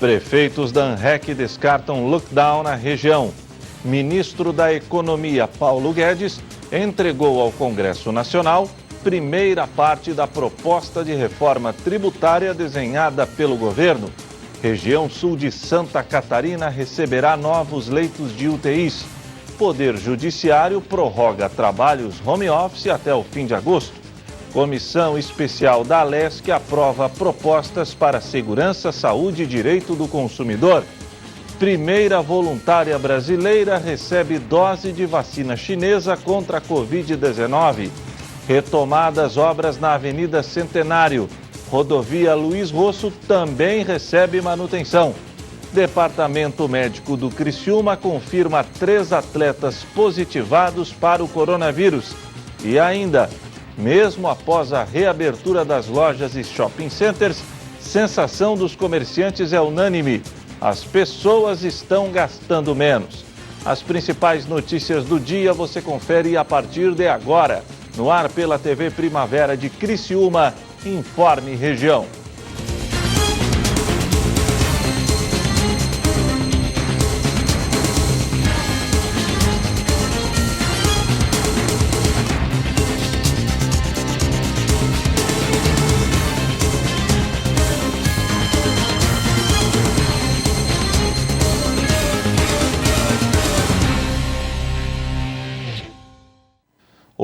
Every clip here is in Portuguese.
Prefeitos da ANREC descartam lockdown na região. Ministro da Economia, Paulo Guedes, entregou ao Congresso Nacional primeira parte da proposta de reforma tributária desenhada pelo governo. Região sul de Santa Catarina receberá novos leitos de UTIs. Poder Judiciário prorroga trabalhos home office até o fim de agosto. Comissão Especial da Alesc aprova propostas para segurança, saúde e direito do consumidor. Primeira voluntária brasileira recebe dose de vacina chinesa contra a Covid-19. Retomadas obras na Avenida Centenário. Rodovia Luiz Rosso também recebe manutenção. Departamento Médico do Criciúma confirma 3 atletas positivados para o coronavírus. E ainda, mesmo após a reabertura das lojas e shopping centers, sensação dos comerciantes é unânime. As pessoas estão gastando menos. As principais notícias do dia você confere a partir de agora. No ar pela TV Primavera de Criciúma, Informe Região.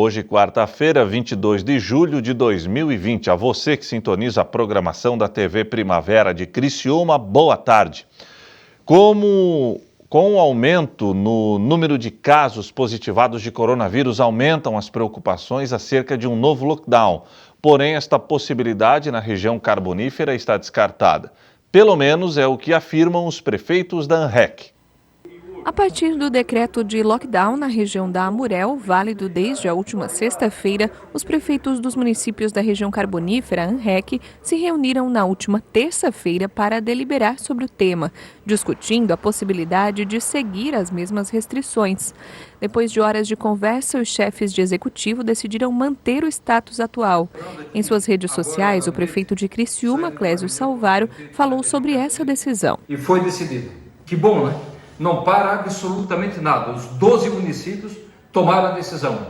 Hoje, quarta-feira, 22 de julho de 2020. A você que sintoniza a programação da TV Primavera de Criciúma, boa tarde. Com o aumento no número de casos positivados de coronavírus, aumentam as preocupações acerca de um novo lockdown. Porém, esta possibilidade na região carbonífera está descartada. Pelo menos é o que afirmam os prefeitos da ANREC. A partir do decreto de lockdown na região da Amurel, válido desde a última sexta-feira, os prefeitos dos municípios da região carbonífera, ANREC, se reuniram na última terça-feira para deliberar sobre o tema, discutindo a possibilidade de seguir as mesmas restrições. Depois de horas de conversa, os chefes de executivo decidiram manter o status atual. Em suas redes sociais, o prefeito de Criciúma, Clésio Salvaro, falou sobre essa decisão. E foi decidido. Que bom, né? Não para absolutamente nada. Os 12 municípios tomaram a decisão.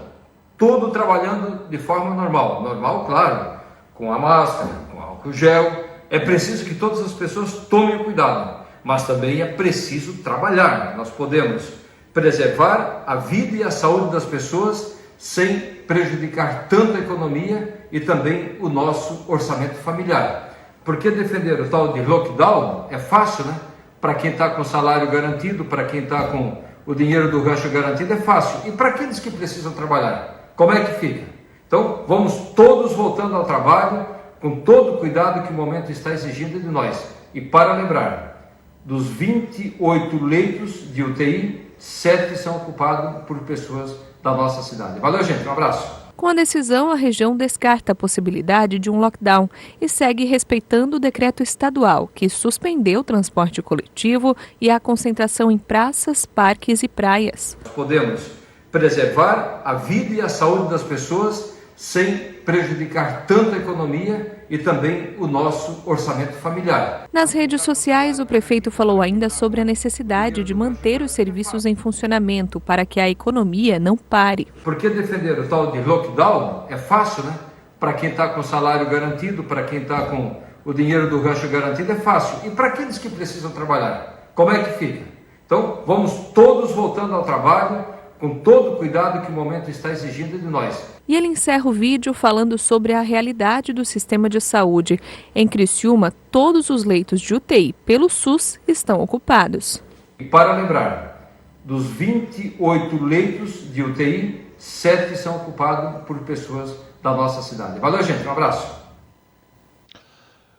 Tudo trabalhando de forma normal. Normal, claro, com a máscara, com álcool gel. É preciso que todas as pessoas tomem cuidado, mas também é preciso trabalhar. Nós podemos preservar a vida e a saúde das pessoas sem prejudicar tanto a economia e também o nosso orçamento familiar. Porque defender o tal de lockdown é fácil, né? Para quem está com o salário garantido, para quem está com o dinheiro do rancho garantido, é fácil. E para aqueles que precisam trabalhar, como é que fica? Então, vamos todos voltando ao trabalho, com todo o cuidado que o momento está exigindo de nós. E para lembrar, dos 28 leitos de UTI, 7 são ocupados por pessoas da nossa cidade. Valeu, gente. Um abraço. Com a decisão, a região descarta a possibilidade de um lockdown e segue respeitando o decreto estadual, que suspendeu o transporte coletivo e a concentração em praças, parques e praias. Podemos preservar a vida e a saúde das pessoas sem prejudicar tanto a economia e também o nosso orçamento familiar. Nas redes sociais, o prefeito falou ainda sobre a necessidade de manter os serviços em funcionamento para que a economia não pare. Porque defender o tal de lockdown é fácil, né? Para quem está com o salário garantido, para quem está com o dinheiro do rancho garantido, é fácil. E para aqueles que precisam trabalhar, como é que fica? Então, vamos todos voltando ao trabalho, com todo o cuidado que o momento está exigindo de nós. E ele encerra o vídeo falando sobre a realidade do sistema de saúde. Em Criciúma, todos os leitos de UTI pelo SUS estão ocupados. E para lembrar, dos 28 leitos de UTI, 7 são ocupados por pessoas da nossa cidade. Valeu, gente. Um abraço.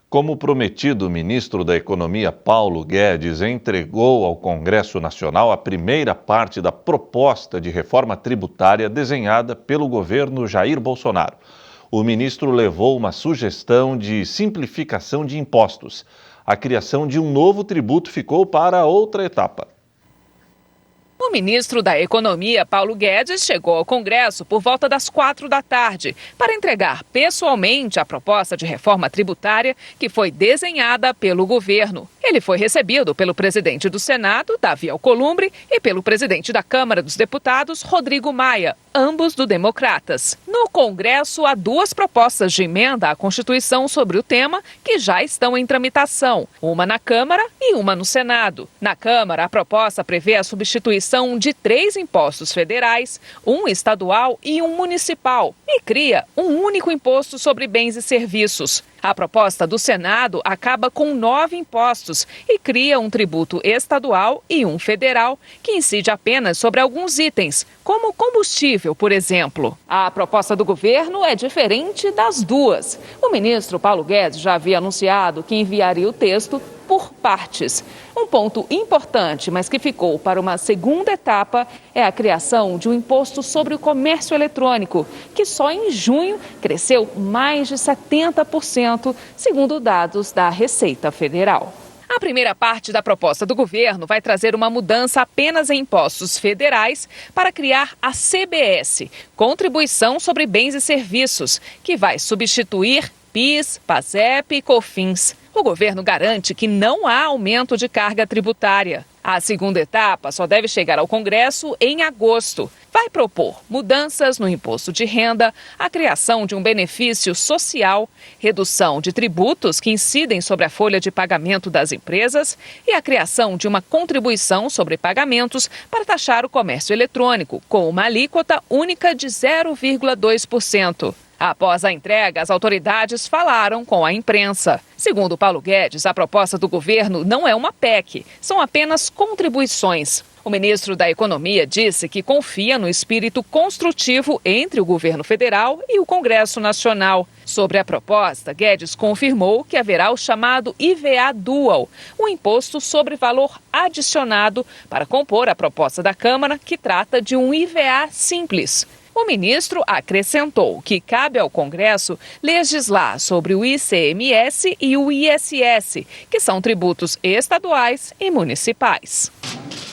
Como prometido, o ministro da Economia, Paulo Guedes, entregou ao Congresso Nacional a primeira parte da proposta de reforma tributária desenhada pelo governo Jair Bolsonaro. O ministro levou uma sugestão de simplificação de impostos. A criação de um novo tributo ficou para outra etapa. O ministro da Economia, Paulo Guedes, chegou ao Congresso por volta das 4 da tarde para entregar pessoalmente a proposta de reforma tributária que foi desenhada pelo governo. Ele foi recebido pelo presidente do Senado, Davi Alcolumbre, e pelo presidente da Câmara dos Deputados, Rodrigo Maia, ambos do Democratas. No Congresso, há 2 propostas de emenda à Constituição sobre o tema que já estão em tramitação, uma na Câmara e uma no Senado. Na Câmara, a proposta prevê a substituição de 3 impostos federais, um estadual e um municipal, e cria um único imposto sobre bens e serviços. A proposta do Senado acaba com 9 impostos e cria um tributo estadual e um federal que incide apenas sobre alguns itens, como combustível, por exemplo. A proposta do governo é diferente das duas. O ministro Paulo Guedes já havia anunciado que enviaria o texto por partes. Um ponto importante, mas que ficou para uma segunda etapa, é a criação de um imposto sobre o comércio eletrônico, que só em junho cresceu mais de 70%, segundo dados da Receita Federal. A primeira parte da proposta do governo vai trazer uma mudança apenas em impostos federais para criar a CBS, Contribuição sobre Bens e Serviços, que vai substituir PIS, PASEP e COFINS. O governo garante que não há aumento de carga tributária. A segunda etapa só deve chegar ao Congresso em agosto. Vai propor mudanças no imposto de renda, a criação de um benefício social, redução de tributos que incidem sobre a folha de pagamento das empresas e a criação de uma contribuição sobre pagamentos para taxar o comércio eletrônico, com uma alíquota única de 0,2%. Após a entrega, as autoridades falaram com a imprensa. Segundo Paulo Guedes, a proposta do governo não é uma PEC, são apenas contribuições. O ministro da Economia disse que confia no espírito construtivo entre o governo federal e o Congresso Nacional. Sobre a proposta, Guedes confirmou que haverá o chamado IVA Dual, um imposto sobre valor adicionado para compor a proposta da Câmara, que trata de um IVA simples. O ministro acrescentou que cabe ao Congresso legislar sobre o ICMS e o ISS, que são tributos estaduais e municipais.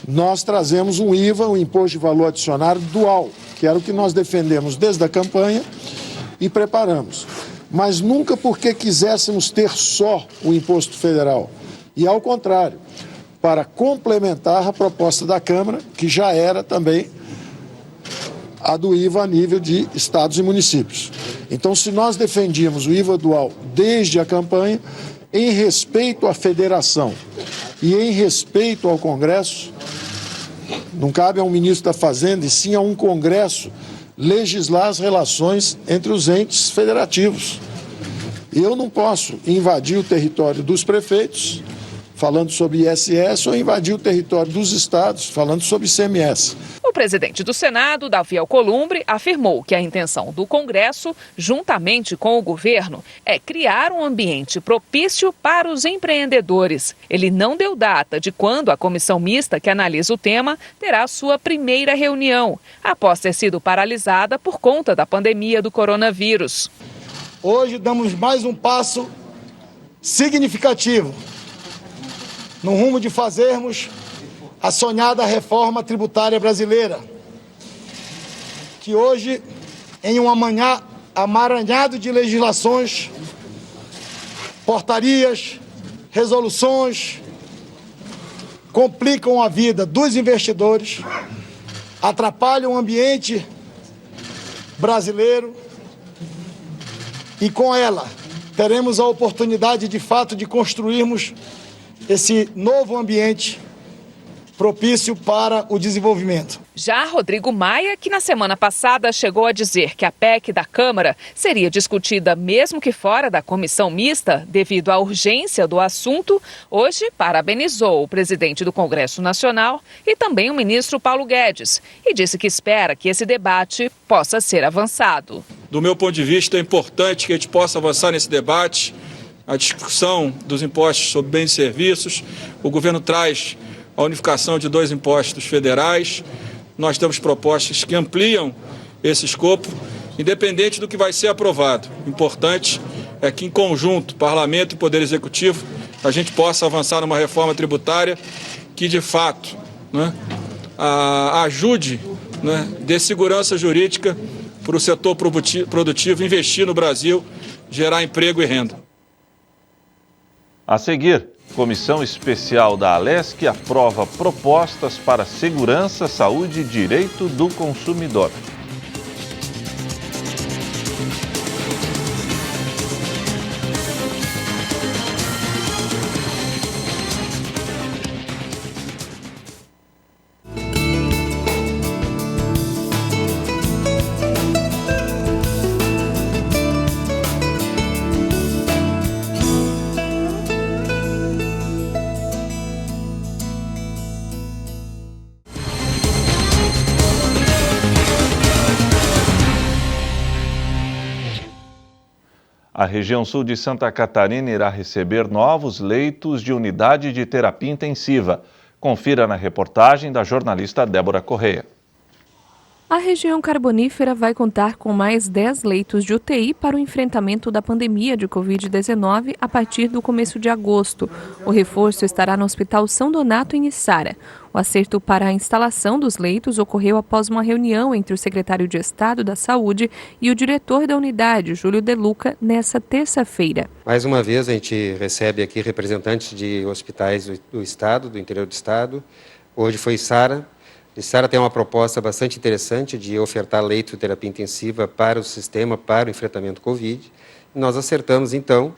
Nós trazemos um IVA, um Imposto de Valor Adicionado dual, que era o que nós defendemos desde a campanha e preparamos. Mas nunca porque quiséssemos ter só o imposto federal. E ao contrário, para complementar a proposta da Câmara, que já era também a do IVA a nível de estados e municípios. Então, se nós defendíamos o IVA dual desde a campanha, em respeito à federação e em respeito ao Congresso, não cabe a um ministro da Fazenda e sim a um Congresso legislar as relações entre os entes federativos. Eu não posso invadir o território dos prefeitos, falando sobre ISS, ou invadir o território dos estados, falando sobre ICMS. O presidente do Senado, Davi Alcolumbre, afirmou que a intenção do Congresso, juntamente com o governo, é criar um ambiente propício para os empreendedores. Ele não deu data de quando a comissão mista que analisa o tema terá sua primeira reunião, após ter sido paralisada por conta da pandemia do coronavírus. Hoje damos mais um passo significativo no rumo de fazermos a sonhada reforma tributária brasileira, que hoje, em um amaranhado de legislações, portarias, resoluções, complicam a vida dos investidores, atrapalham o ambiente brasileiro e, com ela, teremos a oportunidade, de fato, de construirmos esse novo ambiente propício para o desenvolvimento. Já Rodrigo Maia, que na semana passada chegou a dizer que a PEC da Câmara seria discutida mesmo que fora da comissão mista, devido à urgência do assunto, hoje parabenizou o presidente do Congresso Nacional e também o ministro Paulo Guedes, e disse que espera que esse debate possa ser avançado. Do meu ponto de vista, é importante que a gente possa avançar nesse debate, a discussão dos impostos sobre bens e serviços. O governo traz a unificação de 2 impostos federais. Nós temos propostas que ampliam esse escopo, independente do que vai ser aprovado. O importante é que, em conjunto, Parlamento e Poder Executivo, a gente possa avançar numa reforma tributária que, de fato, ajude, dê segurança jurídica para o setor produtivo investir no Brasil, gerar emprego e renda. A seguir, Comissão Especial da Alesc aprova propostas para segurança, saúde e direito do consumidor. A região sul de Santa Catarina irá receber novos leitos de unidade de terapia intensiva. Confira na reportagem da jornalista Débora Correia. A região carbonífera vai contar com mais 10 leitos de UTI para o enfrentamento da pandemia de Covid-19 a partir do começo de agosto. O reforço estará no Hospital São Donato, em Içara. O acerto para a instalação dos leitos ocorreu após uma reunião entre o secretário de Estado da Saúde e o diretor da unidade, Júlio De Luca, nessa terça-feira. Mais uma vez, a gente recebe aqui representantes de hospitais do Estado, do interior do Estado. Hoje foi Içara. Içara tem uma proposta bastante interessante de ofertar leito de terapia intensiva para o sistema, para o enfrentamento Covid. E nós acertamos, então,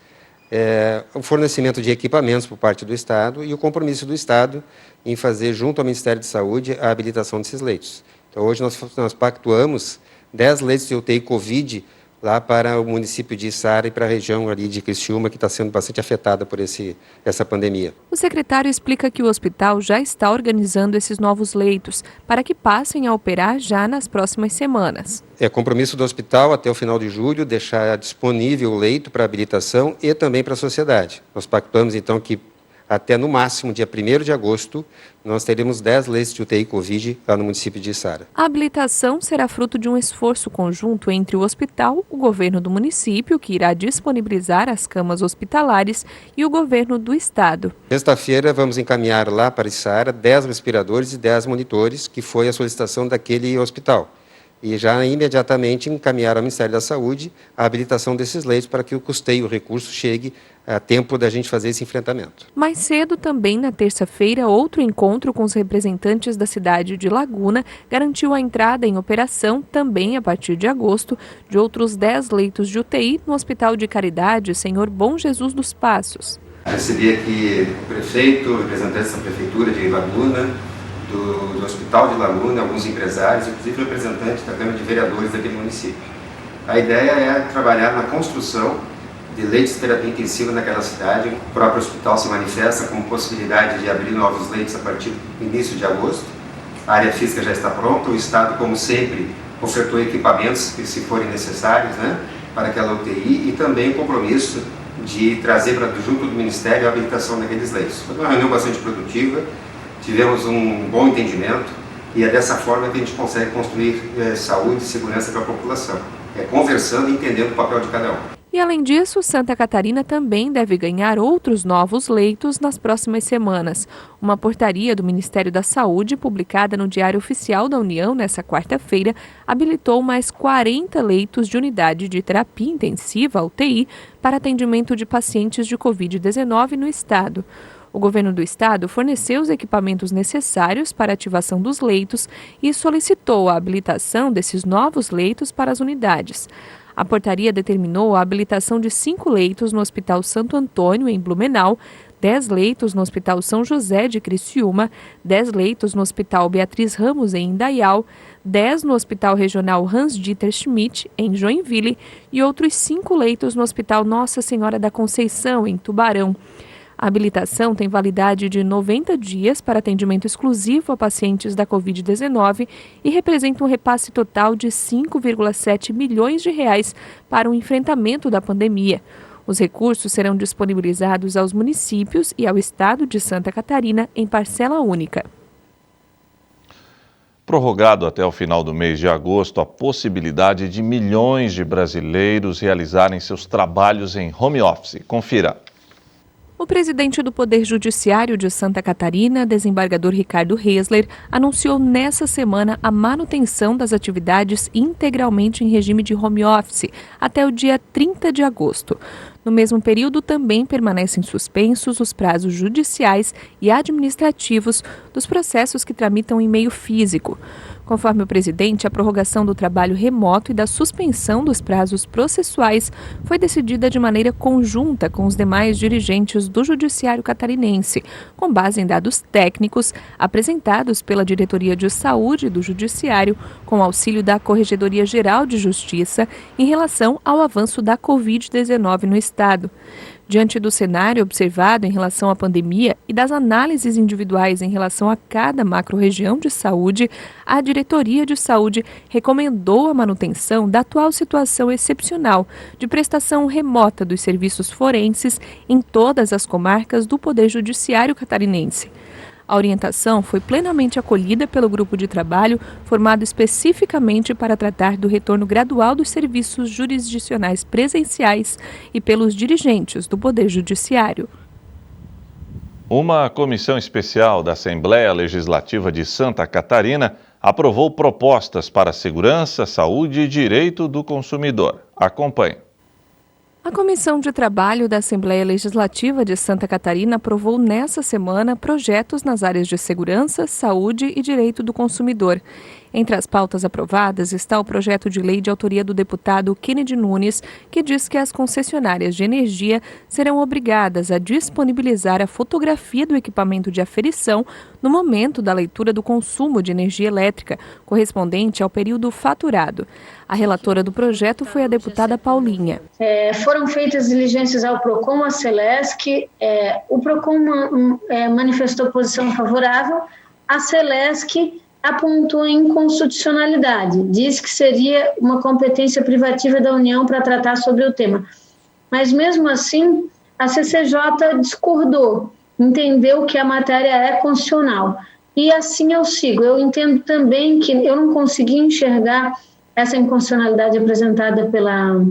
o fornecimento de equipamentos por parte do Estado e o compromisso do Estado em fazer, junto ao Ministério de Saúde, a habilitação desses leitos. Então, hoje nós pactuamos 10 leitos de UTI Covid lá para o município de Içara e para a região ali de Criciúma, que está sendo bastante afetada por essa pandemia. O secretário explica que o hospital já está organizando esses novos leitos para que passem a operar já nas próximas semanas. É compromisso do hospital, até o final de julho, deixar disponível o leito para habilitação e também para a sociedade. Nós pactuamos, então, que até no máximo, dia 1º de agosto, nós teremos 10 leitos de UTI Covid lá no município de Içara. A habilitação será fruto de um esforço conjunto entre o hospital, o governo do município, que irá disponibilizar as camas hospitalares, e o governo do estado. Sexta-feira vamos encaminhar lá para Içara 10 respiradores e 10 monitores, que foi a solicitação daquele hospital. E já imediatamente encaminhar ao Ministério da Saúde a habilitação desses leitos para que o custeio, o recurso, chegue a tempo da gente fazer esse enfrentamento. Mais cedo, também na terça-feira, outro encontro com os representantes da cidade de Laguna garantiu a entrada em operação, também a partir de agosto, de outros 10 leitos de UTI no Hospital de Caridade Senhor Bom Jesus dos Passos. Recebi aqui o prefeito, representantes da Prefeitura de Laguna, do Hospital de Laguna, alguns empresários, inclusive representantes da Câmara de Vereadores daquele município. A ideia é trabalhar na construção de leitos de terapia intensiva naquela cidade. O próprio hospital se manifesta como possibilidade de abrir novos leitos a partir do início de agosto. A área física já está pronta, o Estado, como sempre, ofertou equipamentos que, se forem necessários, para aquela UTI, e também o compromisso de trazer junto do Ministério a habilitação daqueles leitos. Foi uma reunião bastante produtiva. Tivemos um bom entendimento e é dessa forma que a gente consegue construir saúde e segurança para a população. É conversando e entendendo o papel de cada um. E além disso, Santa Catarina também deve ganhar outros novos leitos nas próximas semanas. Uma portaria do Ministério da Saúde, publicada no Diário Oficial da União nesta quarta-feira, habilitou mais 40 leitos de unidade de terapia intensiva, UTI, para atendimento de pacientes de Covid-19 no estado. O governo do estado forneceu os equipamentos necessários para a ativação dos leitos e solicitou a habilitação desses novos leitos para as unidades. A portaria determinou a habilitação de 5 leitos no Hospital Santo Antônio, em Blumenau, 10 leitos no Hospital São José de Criciúma, 10 leitos no Hospital Beatriz Ramos, em Indaial, 10 no Hospital Regional Hans-Dieter Schmidt, em Joinville, e outros 5 leitos no Hospital Nossa Senhora da Conceição, em Tubarão. A habilitação tem validade de 90 dias para atendimento exclusivo a pacientes da Covid-19 e representa um repasse total de R$ 5,7 milhões para o enfrentamento da pandemia. Os recursos serão disponibilizados aos municípios e ao estado de Santa Catarina em parcela única. Prorrogado até o final do mês de agosto a possibilidade de milhões de brasileiros realizarem seus trabalhos em home office. Confira. O presidente do Poder Judiciário de Santa Catarina, desembargador Ricardo Hesler, anunciou nessa semana a manutenção das atividades integralmente em regime de home office até o dia 30 de agosto. No mesmo período, também permanecem suspensos os prazos judiciais e administrativos dos processos que tramitam em meio físico. Conforme o presidente, a prorrogação do trabalho remoto e da suspensão dos prazos processuais foi decidida de maneira conjunta com os demais dirigentes do Judiciário catarinense, com base em dados técnicos apresentados pela Diretoria de Saúde do Judiciário, com auxílio da Corregedoria Geral de Justiça, em relação ao avanço da Covid-19 no Estado. Diante do cenário observado em relação à pandemia e das análises individuais em relação a cada macro-região de saúde, a Diretoria de Saúde recomendou a manutenção da atual situação excepcional de prestação remota dos serviços forenses em todas as comarcas do Poder Judiciário catarinense. A orientação foi plenamente acolhida pelo grupo de trabalho formado especificamente para tratar do retorno gradual dos serviços jurisdicionais presenciais e pelos dirigentes do Poder Judiciário. Uma comissão especial da Assembleia Legislativa de Santa Catarina aprovou propostas para segurança, saúde e direito do consumidor. Acompanhe. A Comissão de Trabalho da Assembleia Legislativa de Santa Catarina aprovou nesta semana projetos nas áreas de segurança, saúde e direito do consumidor. Entre as pautas aprovadas está o projeto de lei de autoria do deputado Kennedy Nunes, que diz que as concessionárias de energia serão obrigadas a disponibilizar a fotografia do equipamento de aferição no momento da leitura do consumo de energia elétrica, correspondente ao período faturado. A relatora do projeto foi a deputada Paulinha. Foram feitas diligências ao PROCON, à Celesc. O PROCON manifestou posição favorável, a Celesc apontou inconstitucionalidade, diz que seria uma competência privativa da União para tratar sobre o tema. Mas, mesmo assim, a CCJ discordou, entendeu que a matéria é constitucional. E assim eu sigo. Eu entendo também que eu não consegui enxergar essa inconstitucionalidade apresentada pela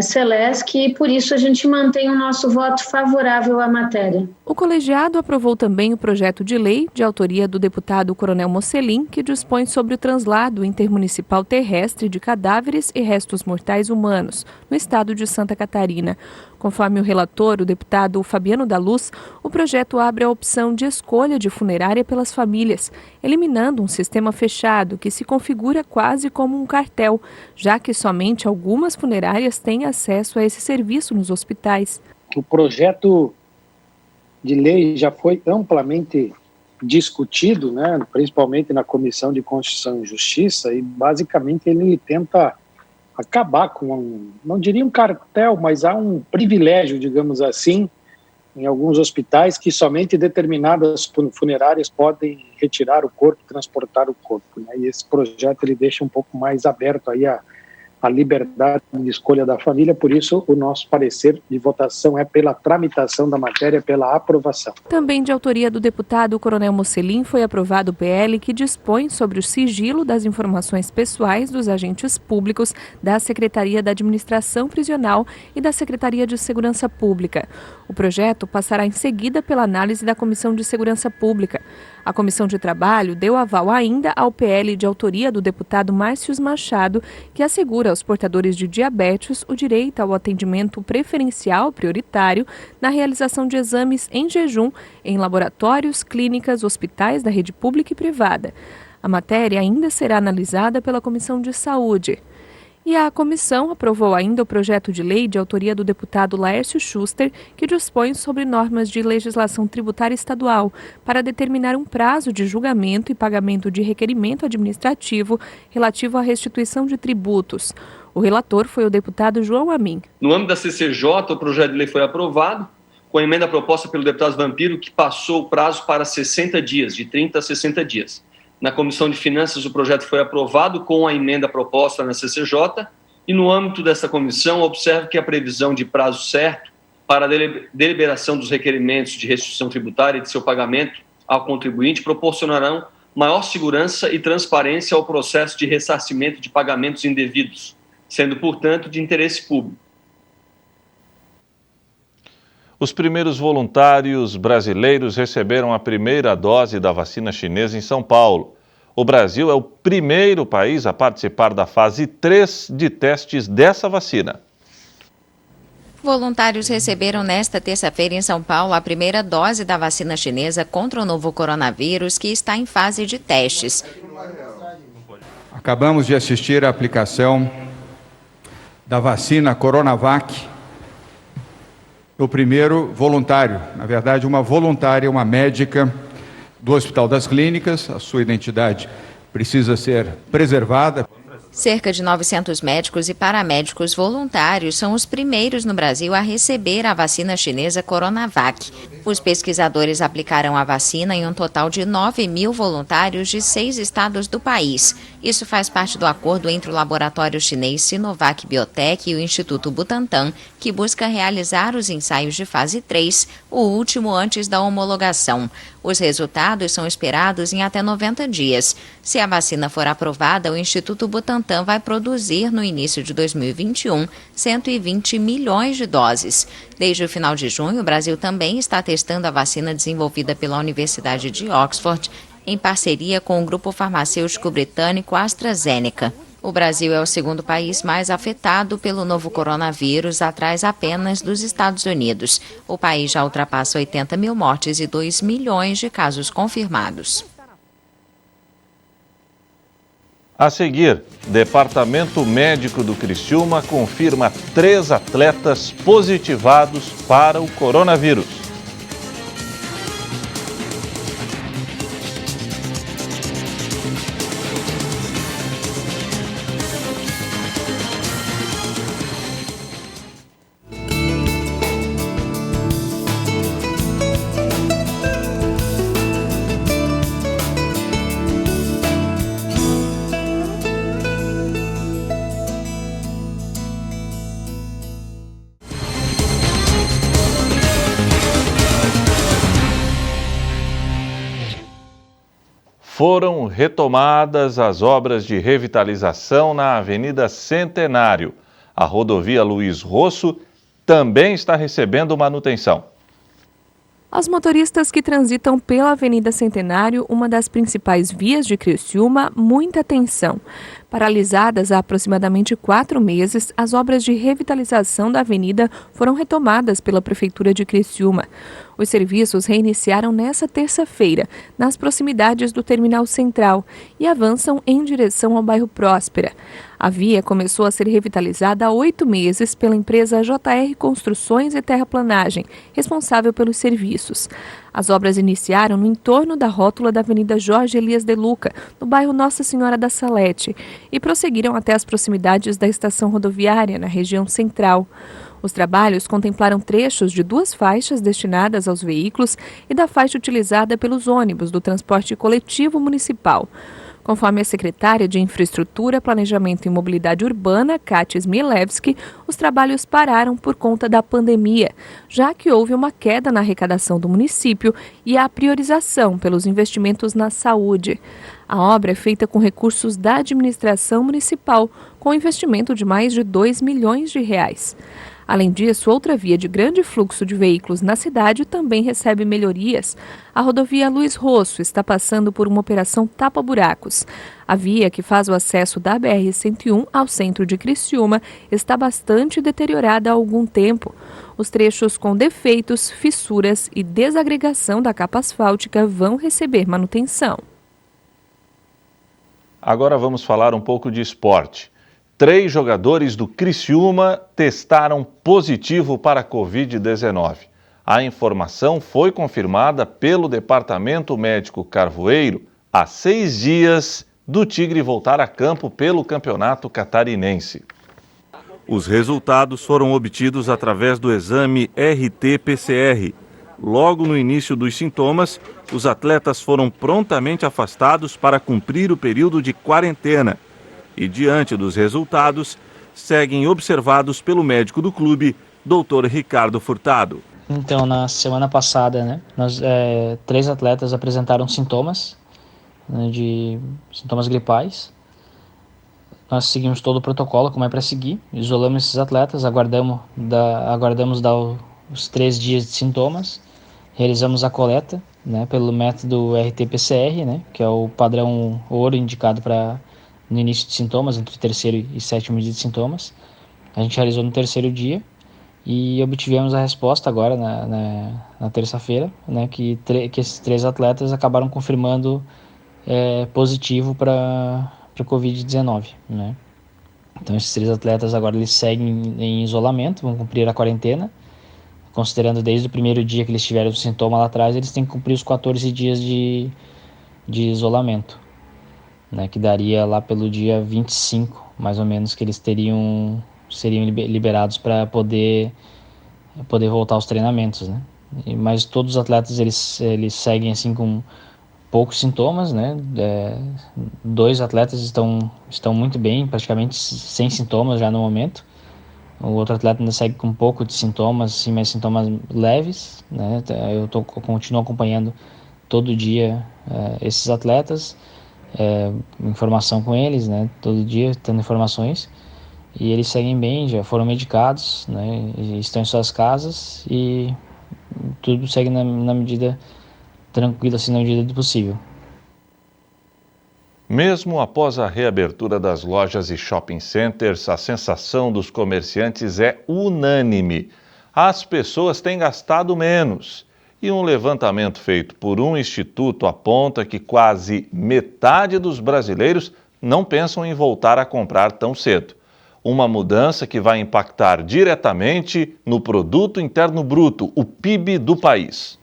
Celesc e por isso a gente mantém o nosso voto favorável à matéria. O colegiado aprovou também o projeto de lei de autoria do deputado Coronel Mocelin, que dispõe sobre o translado intermunicipal terrestre de cadáveres e restos mortais humanos no estado de Santa Catarina. Conforme o relator, o deputado Fabiano da Luz, o projeto abre a opção de escolha de funerária pelas famílias, eliminando um sistema fechado que se configura quase como um cartel, já que somente algumas funerárias têm acesso a esse serviço nos hospitais. O projeto de lei já foi amplamente discutido, né, principalmente na Comissão de Constituição e Justiça, e basicamente ele tenta acabar com, não diria um cartel, mas há um privilégio, digamos assim, em alguns hospitais que somente determinadas funerárias podem retirar o corpo, transportar o corpo, né? E esse projeto ele deixa um pouco mais aberto aí a liberdade de escolha da família, por isso o nosso parecer de votação é pela tramitação da matéria, pela aprovação. Também de autoria do deputado Coronel Mocelin foi aprovado o PL que dispõe sobre o sigilo das informações pessoais dos agentes públicos da Secretaria da Administração Prisional e da Secretaria de Segurança Pública. O projeto passará em seguida pela análise da Comissão de Segurança Pública. A Comissão de Trabalho deu aval ainda ao PL de autoria do deputado Márcio Machado, que assegura aos portadores de diabetes o direito ao atendimento preferencial prioritário na realização de exames em jejum em laboratórios, clínicas, hospitais da rede pública e privada. A matéria ainda será analisada pela Comissão de Saúde. E a comissão aprovou ainda o projeto de lei de autoria do deputado Laércio Schuster, que dispõe sobre normas de legislação tributária estadual para determinar um prazo de julgamento e pagamento de requerimento administrativo relativo à restituição de tributos. O relator foi o deputado João Amin. No âmbito da CCJ, o projeto de lei foi aprovado, com a emenda proposta pelo deputado Vampiro, que passou o prazo para 60 dias, de 30 a 60 dias. Na Comissão de Finanças, o projeto foi aprovado com a emenda proposta na CCJ e, no âmbito dessa comissão, observo que a previsão de prazo certo para a deliberação dos requerimentos de restituição tributária e de seu pagamento ao contribuinte proporcionarão maior segurança e transparência ao processo de ressarcimento de pagamentos indevidos, sendo, portanto, de interesse público. Os primeiros voluntários brasileiros receberam a primeira dose da vacina chinesa em São Paulo. O Brasil é o primeiro país a participar da fase 3 de testes dessa vacina. Voluntários receberam nesta terça-feira em São Paulo a primeira dose da vacina chinesa contra o novo coronavírus, que está em fase de testes. Acabamos de assistir à aplicação da vacina Coronavac, o primeiro voluntário, na verdade uma voluntária, uma médica do Hospital das Clínicas. A sua identidade precisa ser preservada. Cerca de 900 médicos e paramédicos voluntários são os primeiros no Brasil a receber a vacina chinesa Coronavac. Os pesquisadores aplicarão a vacina em um total de 9.000 voluntários de 6 estados do país. Isso faz parte do acordo entre o laboratório chinês Sinovac Biotech e o Instituto Butantan, que busca realizar os ensaios de fase 3, o último antes da homologação. Os resultados são esperados em até 90 dias. Se a vacina for aprovada, o Instituto Butantan vai produzir, no início de 2021, 120 milhões de doses. Desde o final de junho, o Brasil também está testando a vacina desenvolvida pela Universidade de Oxford, em parceria com o grupo farmacêutico britânico AstraZeneca. O Brasil é o segundo país mais afetado pelo novo coronavírus, atrás apenas dos Estados Unidos. O país já ultrapassa 80 mil mortes e 2 milhões de casos confirmados. A seguir, Departamento Médico do Criciúma confirma 3 atletas positivados para o coronavírus. Foram retomadas as obras de revitalização na Avenida Centenário. A rodovia Luiz Rosso também está recebendo manutenção. Aos motoristas que transitam pela Avenida Centenário, uma das principais vias de Criciúma, muita atenção. Paralisadas há aproximadamente 4 meses, as obras de revitalização da avenida foram retomadas pela Prefeitura de Criciúma. Os serviços reiniciaram nesta terça-feira, nas proximidades do Terminal Central, e avançam em direção ao bairro Próspera. A via começou a ser revitalizada há 8 meses pela empresa JR Construções e Terraplanagem, responsável pelos serviços. As obras iniciaram no entorno da rótula da Avenida Jorge Elias de Luca, no bairro Nossa Senhora da Salete, e prosseguiram até as proximidades da estação rodoviária, na região central. Os trabalhos contemplaram trechos de 2 faixas destinadas aos veículos e da faixa utilizada pelos ônibus do transporte coletivo municipal. Conforme a secretária de Infraestrutura, Planejamento e Mobilidade Urbana, Kátia Smilewski, os trabalhos pararam por conta da pandemia, já que houve uma queda na arrecadação do município e a priorização pelos investimentos na saúde. A obra é feita com recursos da administração municipal, com investimento de mais de 2 milhões de reais. Além disso, outra via de grande fluxo de veículos na cidade também recebe melhorias. A rodovia Luiz Rosso está passando por uma operação tapa-buracos. A via que faz o acesso da BR-101 ao centro de Criciúma está bastante deteriorada há algum tempo. Os trechos com defeitos, fissuras e desagregação da capa asfáltica vão receber manutenção. Agora vamos falar um pouco de esporte. 3 jogadores do Criciúma testaram positivo para a Covid-19. A informação foi confirmada pelo Departamento Médico Carvoeiro há 6 dias do Tigre voltar a campo pelo Campeonato Catarinense. Os resultados foram obtidos através do exame RT-PCR. Logo no início dos sintomas, os atletas foram prontamente afastados para cumprir o período de quarentena. E, diante dos resultados, seguem observados pelo médico do clube, Dr. Ricardo Furtado. Então, na semana passada, 3 atletas apresentaram sintomas, de sintomas gripais. Nós seguimos todo o protocolo, como é para seguir, isolamos esses atletas, aguardamos dar os 3 dias de sintomas, realizamos a coleta, pelo método RT-PCR, que é o padrão ouro indicado para no início de sintomas, entre o 3º e 7º dia de sintomas. A gente realizou no 3º dia e obtivemos a resposta agora na terça-feira, né, que esses 3 atletas acabaram confirmando positivo para a Covid-19, né? Então esses 3 atletas agora eles seguem em isolamento, vão cumprir a quarentena, considerando desde o primeiro dia que eles tiveram o sintoma lá atrás, eles têm que cumprir os 14 dias de isolamento, né, que daria lá pelo dia 25, mais ou menos, que eles seriam liberados para poder voltar aos treinamentos, né? Mas todos os atletas eles seguem assim com poucos sintomas, né? 2 atletas estão muito bem, praticamente sem sintomas já no momento. O outro atleta ainda segue com um pouco de sintomas, assim, mas sintomas leves, né? Eu continuo acompanhando todo dia esses atletas, informação com eles, né? Todo dia tendo informações, e eles seguem bem, já foram medicados, né? Estão em suas casas e tudo segue na medida tranquila, assim, na medida do possível. Mesmo após a reabertura das lojas e shopping centers, a sensação dos comerciantes é unânime. As pessoas têm gastado menos. E um levantamento feito por um instituto aponta que quase metade dos brasileiros não pensam em voltar a comprar tão cedo. Uma mudança que vai impactar diretamente no Produto Interno Bruto, o PIB do país.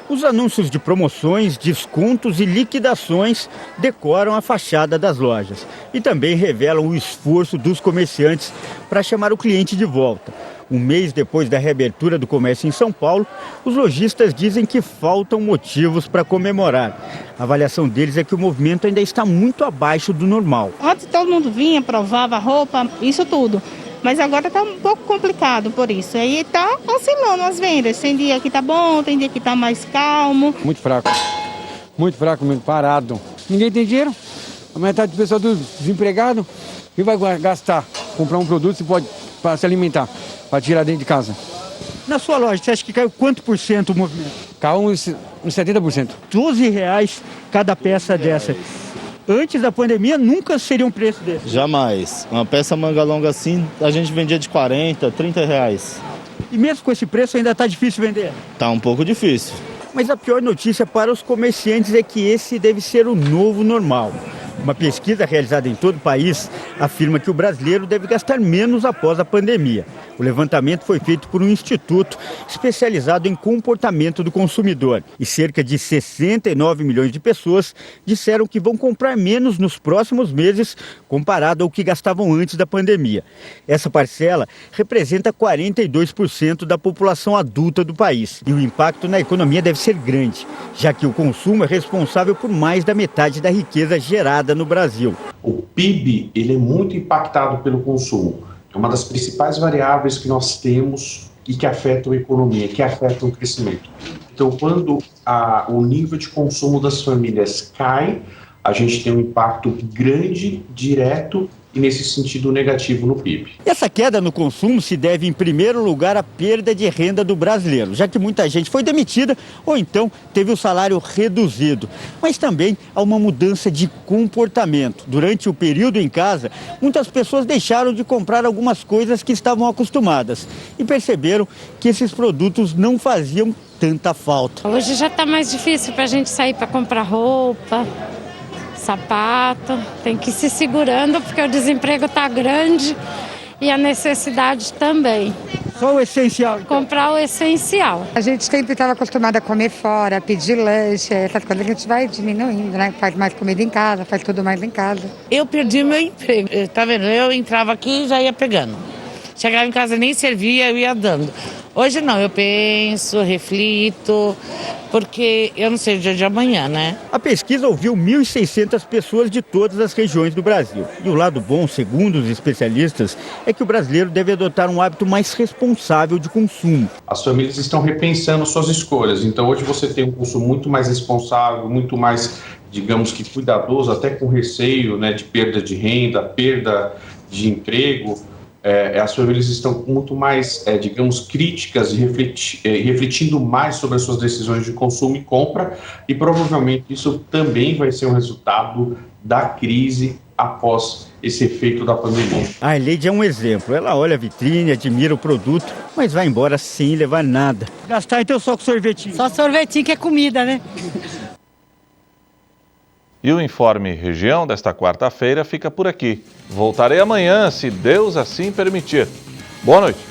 Os anúncios de promoções, descontos e liquidações decoram a fachada das lojas e também revelam o esforço dos comerciantes para chamar o cliente de volta. Um mês depois da reabertura do comércio em São Paulo, os lojistas dizem que faltam motivos para comemorar. A avaliação deles é que o movimento ainda está muito abaixo do normal. Antes todo mundo vinha, provava roupa, isso tudo. Mas agora está um pouco complicado por isso. Aí está oscilando as vendas. Tem dia que está bom, tem dia que está mais calmo. Muito fraco, muito parado. Ninguém tem dinheiro. A metade do pessoal desempregado, que vai gastar, comprar um produto se pode para se alimentar, para tirar dentro de casa. Na sua loja, você acha que caiu quanto por cento o movimento? Caiu uns 70%. R$12 cada peça dessa. Antes da pandemia, nunca seria um preço desse? Jamais. Uma peça manga longa assim, a gente vendia de 40, 30 reais. E mesmo com esse preço ainda está difícil vender? Tá um pouco difícil. Mas a pior notícia para os comerciantes é que esse deve ser o novo normal. Uma pesquisa realizada em todo o país afirma que o brasileiro deve gastar menos após a pandemia. O levantamento foi feito por um instituto especializado em comportamento do consumidor. E cerca de 69 milhões de pessoas disseram que vão comprar menos nos próximos meses comparado ao que gastavam antes da pandemia. Essa parcela representa 42% da população adulta do país. E o impacto na economia deve ser grande, já que o consumo é responsável por mais da metade da riqueza gerada no Brasil. O PIB ele é muito impactado pelo consumo. É uma das principais variáveis que nós temos e que afetam a economia, que afetam o crescimento. Então, quando o nível de consumo das famílias cai, a gente tem um impacto grande, direto e, nesse sentido, negativo no PIB. Essa queda no consumo se deve, em primeiro lugar, à perda de renda do brasileiro, já que muita gente foi demitida ou então teve o salário reduzido. Mas também há uma mudança de comportamento. Durante o período em casa, muitas pessoas deixaram de comprar algumas coisas que estavam acostumadas e perceberam que esses produtos não faziam tanta falta. Hoje já está mais difícil para a gente sair para comprar roupa, sapato, tem que ir se segurando porque o desemprego está grande e a necessidade também. Só o essencial? Então. Comprar o essencial. A gente sempre estava acostumado a comer fora, pedir lanche, essas coisas que a gente vai diminuindo, né? Faz mais comida em casa, faz tudo mais em casa. Eu perdi meu emprego, tá vendo? Eu entrava aqui e já ia pegando. Chegava em casa nem servia, eu ia dando. Hoje não, eu penso, reflito, porque eu não sei o dia de amanhã, né? A pesquisa ouviu 1.600 pessoas de todas as regiões do Brasil. E o lado bom, segundo os especialistas, é que o brasileiro deve adotar um hábito mais responsável de consumo. As famílias estão repensando suas escolhas. Então hoje você tem um consumo muito mais responsável, muito mais, digamos que cuidadoso, até com receio, né, de perda de renda, perda de emprego. As famílias estão muito mais, digamos, críticas e refletindo mais sobre as suas decisões de consumo e compra, e provavelmente isso também vai ser um resultado da crise após esse efeito da pandemia. A Leide é um exemplo. Ela olha a vitrine, admira o produto, mas vai embora sem levar nada. Gastar então só com sorvetinho. Só sorvetinho que é comida, né? E o Informe Região desta quarta-feira fica por aqui. Voltarei amanhã, se Deus assim permitir. Boa noite.